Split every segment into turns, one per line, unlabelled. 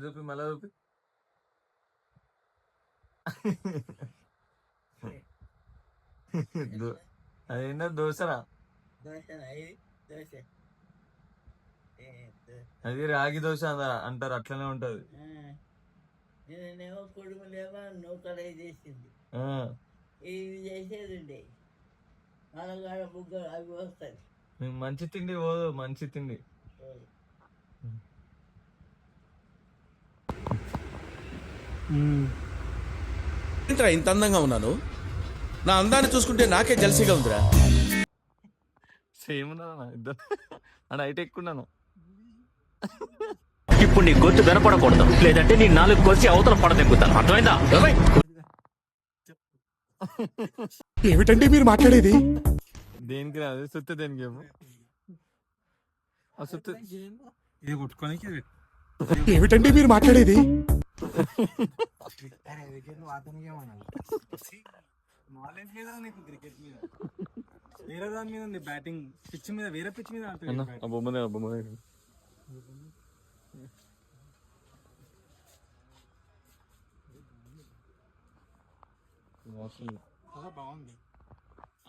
చూపి మళ్ళా చూపి. అదేంటో దోశరా, అది రాగి దోశ అంటారు, అట్లనే ఉంటది.
నేనేమో కుడుములేమో నూకలే చేసింది, ఇవి చేసేది ఉండే మనగాడ బుగ్గలు అవి వస్తాయి.
మంచి తిండి పోదు, మంచి తిండి.
ఇంత అందంగా ఉన్నాను, నా అందాన్ని చూసుకుంటే నాకే జలసిగా ఉందిరా.
సేమ్ ఉన్నా ఇద్దరు అని అయితే ఎక్కున్నాను.
ఇప్పుడు నీ గొంతు వినపడకూడదు, లేదంటే నీ నాలుగు కొలిసి అవతల పడదెక్కుతాను, అర్థమైందా?
ఏమిటండి మీరు మాట్లాడేది?
దేనికి రాదు సుత్త, దేనికి ఏమో సుత్త ఇది కుట్టుకోనికి.
ఏమిటండి మీరు మాట్లాడేది?
నాలెడ్జ్ లేదా నీకు క్రికెట్ మీద? వేరే దాని మీద ఉంది, బ్యాటింగ్ పిచ్ మీద, వేరే పిచ్ మీద
బొమ్మదే బొమ్మదే.
బాగుంది.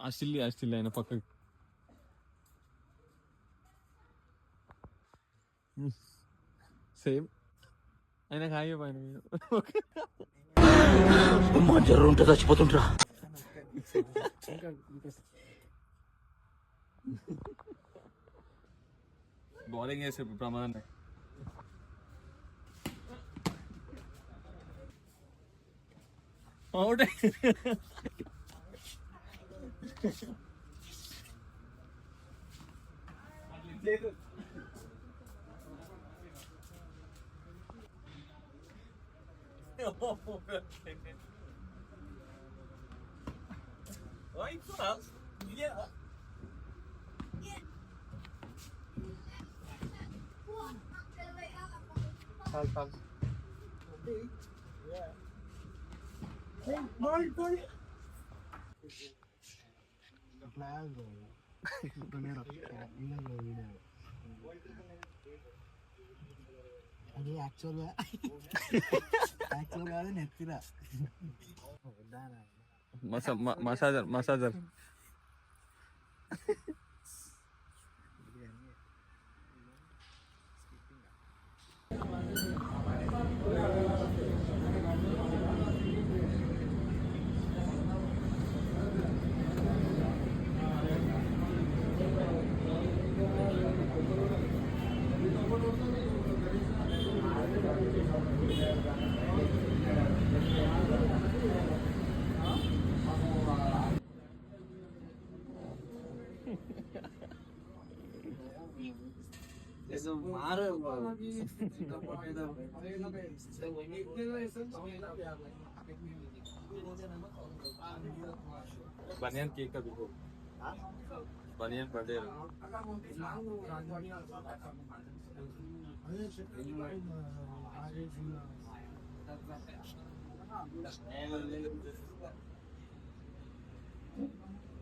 ఆస్ట్రేలియా ఆయన పక్కకి. సేమ్ ఆయన హాయి పైన
మా జర్రు ఉంటే చచ్చిపోతుంటరా.
బౌలింగ్ చేసే ప్రమాదం. అవుట్.
అది యాక్చువల్గా అది నెత్తిరా
మసాజర్. बनियान केक का देखो, बनियान बर्थडे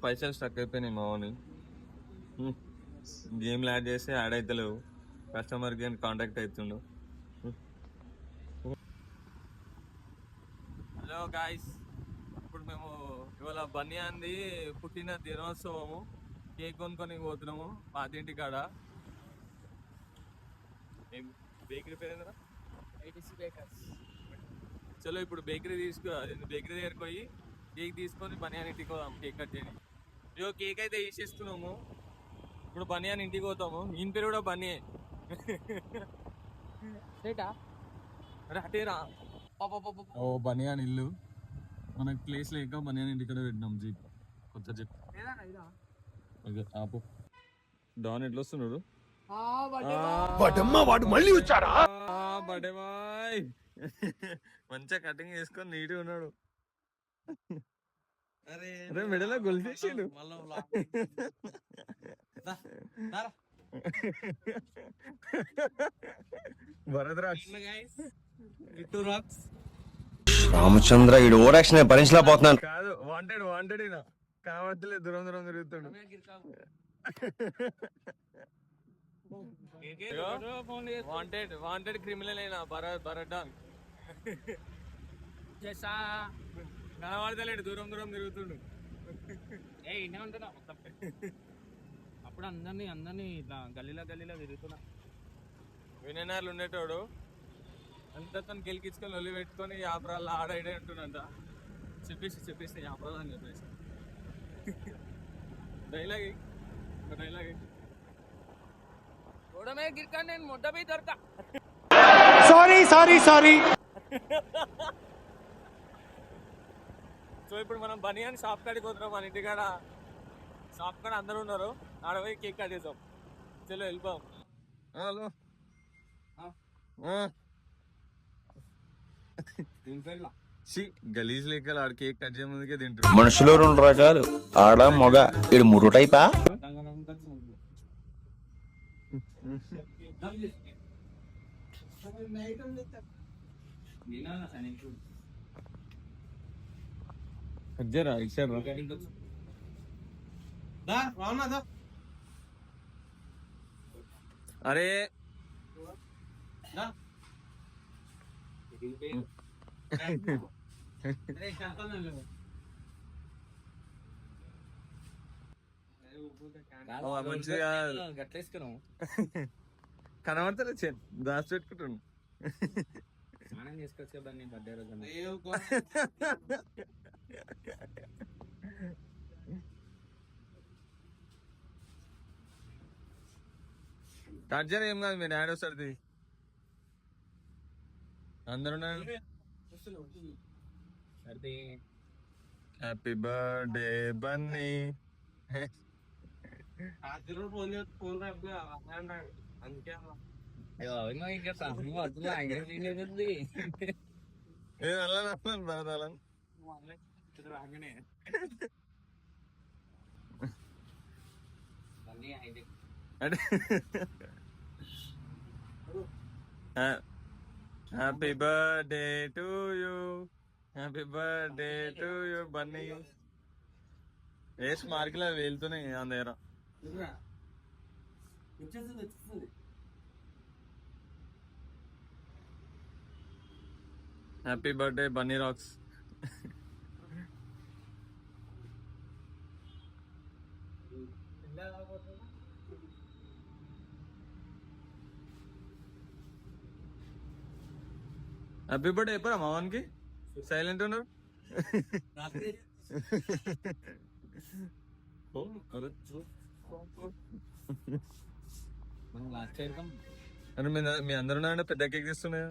పైసలు స్టక్ అయిపోయినాయి మామూలు. గేమ్లు యాడ్ చేస్తే యాడ్ అవుతలేవు, కస్టమర్ కేర్ కాంటాక్ట్ అవుతుండు. హలో గాయస్, ఇప్పుడు మేము ఇవాళ బనియాన్ది పుట్టిన దినోత్సవము, కేక్ కొనుక్కొని పోతున్నాము పాతింటి కాడ. బేకరీ పేరు ఏంటరా? చలో ఇప్పుడు బేకరీ దగ్గరికి పోయి కేక్ తీసుకొని బనియాన్ ఇంటికి పోదాం, కేక్ కట్ చేయని. ఇగో కేక్ అయితే తీసేస్తున్నాము, ఇప్పుడు బనియాన్ ఇంటికి పోతాము. ఈయన పేరు కూడా బనియే. అటేరా ఓ బనియాన్ ఇల్లు, మనకు ప్లేస్ లేక బనియాన్ ఇంటి కూడా పెట్టినాం. జీప్, కొత్త జీప్. ఆపు. డాన్ ఎట్లా వస్తున్నాడు?
వాడు మళ్ళీ వచ్చారా?
బడే బాయ్ మంచిగా కటింగ్ చేసుకొని నీట్గా ఉన్నాడు. అరే మెడలో గొలిసేసిండు.
రామచంద్ర ఈ ఓవరాక్షన్ భరించలేకపోతున్నాను.
కాదు, వాంటెడ్ ఈయన కావట్లే, దూరం తిరుగుతాడు. వాంటెడ్ క్రిమినల్ అయినా భరత్ కనబడతలేడు, దూరం దూరం తిరుగుతుండు.
ఇన్నే ఉంటున్నా మొత్తం. అప్పుడు అందరినీ ఇట్లా గల్లీలో తిరుగుతున్నా.
వినయనగర్లు ఉండేటోడు అంతా తను గెలికించుకొని ఒళ్ళు పెట్టుకొని యాపరాల్లో ఆడే ఉంటుందంట. చెప్పేసి యాపరాలు అని చెప్పేసి డైలాగ్ చూడమే గిరికాను నేను మొట్టపై దొరక.
సారీ.
సో ఇప్పుడు మనం బనియాన్ షాప్ కాడికి పోతున్నాం. మన ఇంటికాడ షాప్ కాడ అందరూ ఉన్నారు. ఆడ పోయి కేక్ కట్ చేసాం. చలో వెళ్ళిపోం. హలో గలీజ్ లెక్కలు ఆడ కేక్ కట్ చేయ ముందుకే తింటారు.
మనుషులు 2 రకాలు, ఆడ మగ. ఇడు 3 టైపా?
అరే మంచిగా
గట్లేసుకున్నాం.
కనబడతలే దాచి పెట్టుకుంటాను.
స్నానం చేసుకోవచ్చు కదా నీ బర్త్డే రోజు.
టార్చర్ ఏం కాదు, మీ డాడీ వస్తుంది. అందరూ happy birthday Bunny. Happy birthday to you, happy birthday to you Bunny. వేసి మార్కులు వెళ్తున్నాయి ఆ దగ్గర. Happy birthday Bunny rocks. Happy birthday చెప్పరా మావానికి? సైలెంట్ ఉన్నారు. మీ అందరు ఉన్నారంటే పెద్ద కేక్ తీస్తున్నాయా?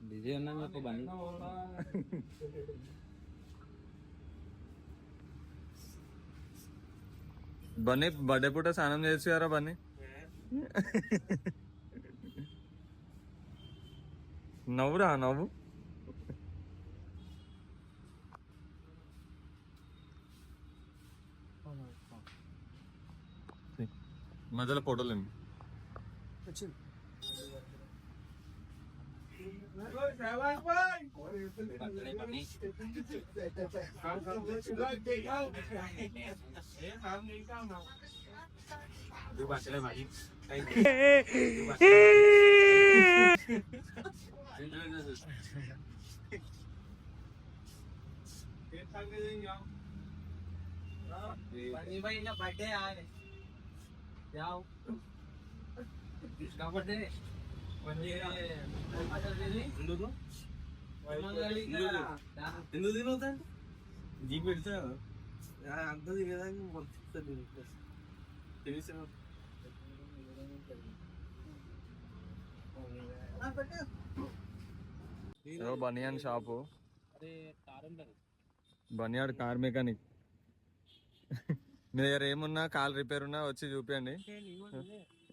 బిజీ ఉన్నాను చెప్పు బండి.
బన్నీ బర్త్డే పూట స్నానం చేయొచ్చు కదా బన్నీ. నవ్వురా నవ్వు. మధ్యలో ఫోటోలు
बर्थडे आ रहे जाओ इसका बर्थडे ఎందుకు తినవుతాండి జీప్ పెడతా అంత తినేదాన్ని మొత్తం తెలుసు.
బనియాన్ షాపు, బనియాడ్ కార్ మెకానిక్. మీ దగ్గర ఏమున్నా కాల్ రిపేర్ ఉన్నా వచ్చి చూపించండి.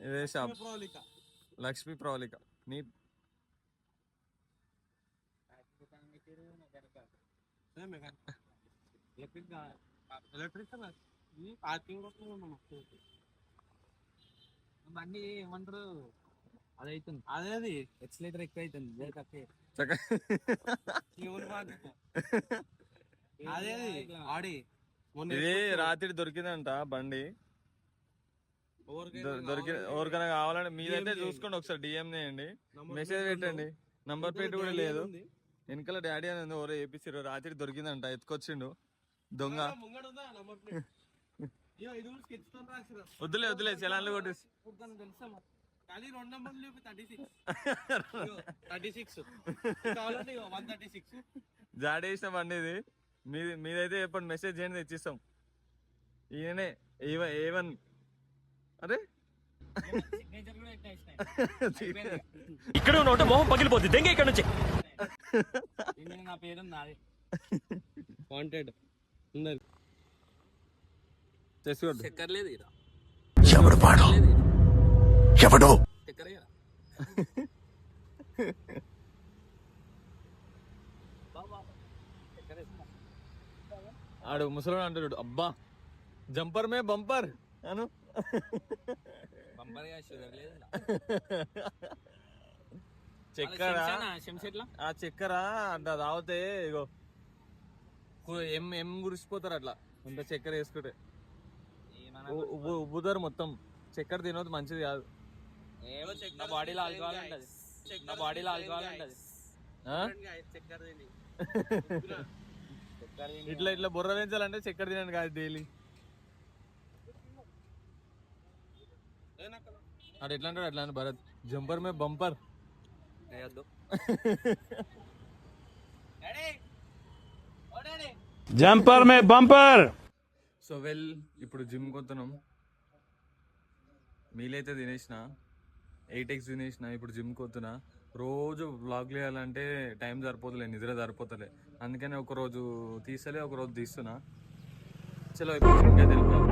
ఇదే షాప్ లక్ష్మీ ప్రవళిక. నీ
బండి ఏమంటారు అదైతుంది. అదే ఎక్సలేటర్ ఎక్కువ అవుతుంది.
ఇది రాత్రి దొరికిందంట బండి. దొరికి ఎవరికైనా కావాలంటే మీదైతే చూసుకోండి, ఒకసారి డిఎం చేయండి, మెసేజ్ పెట్టండి. నంబర్ ప్లేట్ కూడా లేదు, వెనకాల డాడీ అని ఉంది, ఎవరో ఏపీసీ రాత్రి దొరికిందంట, ఎత్తుకొచ్చిండు దొంగ. వద్దులే వద్దులే, చలాన్లు కొట్టేసి
కానీ 2 నంబర్లు 36 కావాలంటే 136
జాడేసిన బండి ఇది. మీదైతే చెప్పండి, మెసేజ్ చేయండి, తెచ్చిస్తాం. ఈయననే ఏవన్. అరే
ఇక్కడ ఉన్న మొహం పగిలిపోద్ది, దెంగ ఇక్కడ నుంచి.
నా పేరు నాది వాంటెడ్ ఉన్నది.
తెచ్చుకోండి.
చక్కెర లేదు ఇరా.
ఎవడు పాడు ఎవడు
చక్కెర
ఆడు ముసలోడు అంటాడు, అబ్బా జంపర్ మే బంపర్ అను. చక్కెర ఆ చక్కెర అంట తాగితే ఇగో ఎం గురిసిపోతారు అట్లా, అంత చక్కెర వేసుకుంటే ఉబ్బుతారు మొత్తం. చక్కెర తినవద్దు, మంచిది కాదు.
నా బాడీలో ఆల్కహాల్ ఉంటది, నా బాడీలో ఆల్కహాల్ ఉంటది.
ఇట్లా ఇట్లా బుర్ర పెంచాలంటే చక్కెర తినండి కాదు డైలీ. అటు ఎట్లా అంటాడు అట్లా అని భరత్, జంపర్ మే బంపర్.
జంపర్ మే బంపర్.
సో వెల్, ఇప్పుడు జిమ్ కొత్తున్నాం. మీలైతే తినేసిన, 8x తినేసిన, ఇప్పుడు జిమ్ కొత్తున్నా. రోజు వ్లాగ్ చేయాలంటే టైం సరిపోతలే, నిద్ర సరిపోతలే, అందుకని ఒకరోజు తీస్తలే, ఒకరోజు తీస్తున్నా. చలో ఇప్పుడు జిమ్కే తెలిపాలి.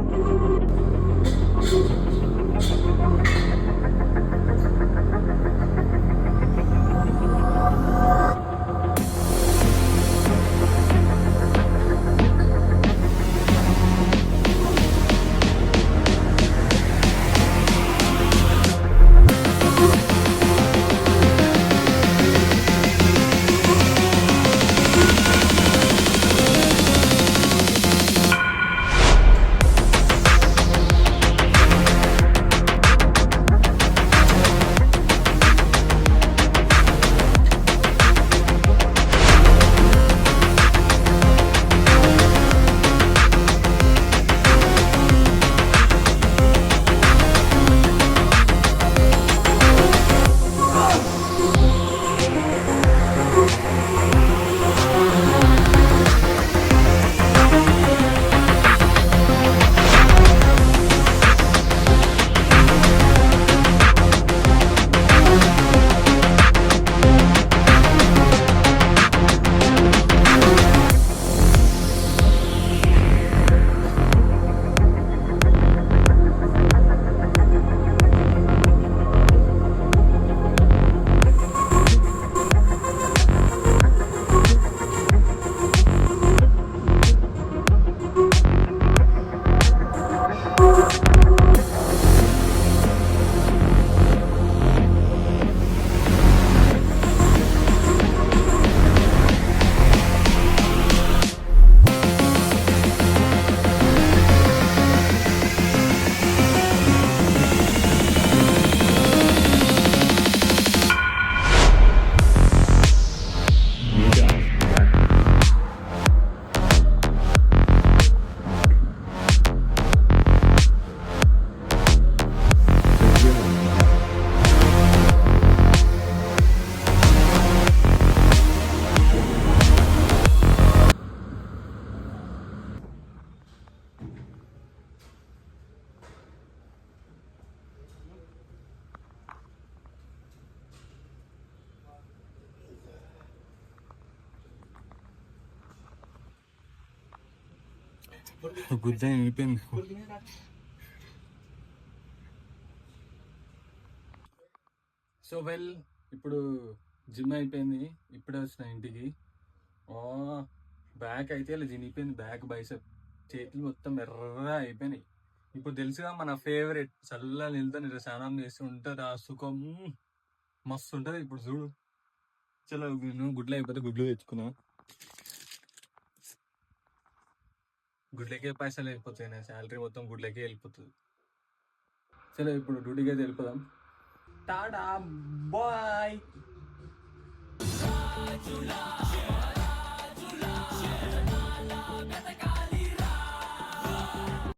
గుద్ద అయిపోయింది. సో వెల్, ఇప్పుడు జిమ్ అయిపోయింది, ఇప్పుడే వచ్చిన ఇంటికి. బ్యాక్ అయితే ఇలా జినిపోయింది, బ్యాక్ బైసెప్, చేతులు మొత్తం ఎర్ర అయిపోయినాయి. ఇప్పుడు తెలుసుగా మన ఫేవరెట్ చల్ల నీళ్ళతో ఇలా స్నానం చేస్తూ ఉంటుంది, ఆ సుఖం మస్తు ఉంటుంది. ఇప్పుడు చూడు, చలో నేను గుడ్లు అయిపోతే గుడ్లు తెచ్చుకున్నా. గుడ్లకే పైసలు వెళ్ళిపోతాయి, నా శాలరీ మొత్తం గుడ్లకే వెళ్ళిపోతుంది. సరే ఇప్పుడు డ్యూటీకి అయితే వెళ్ళిపోదాం. టాటా బాయ్.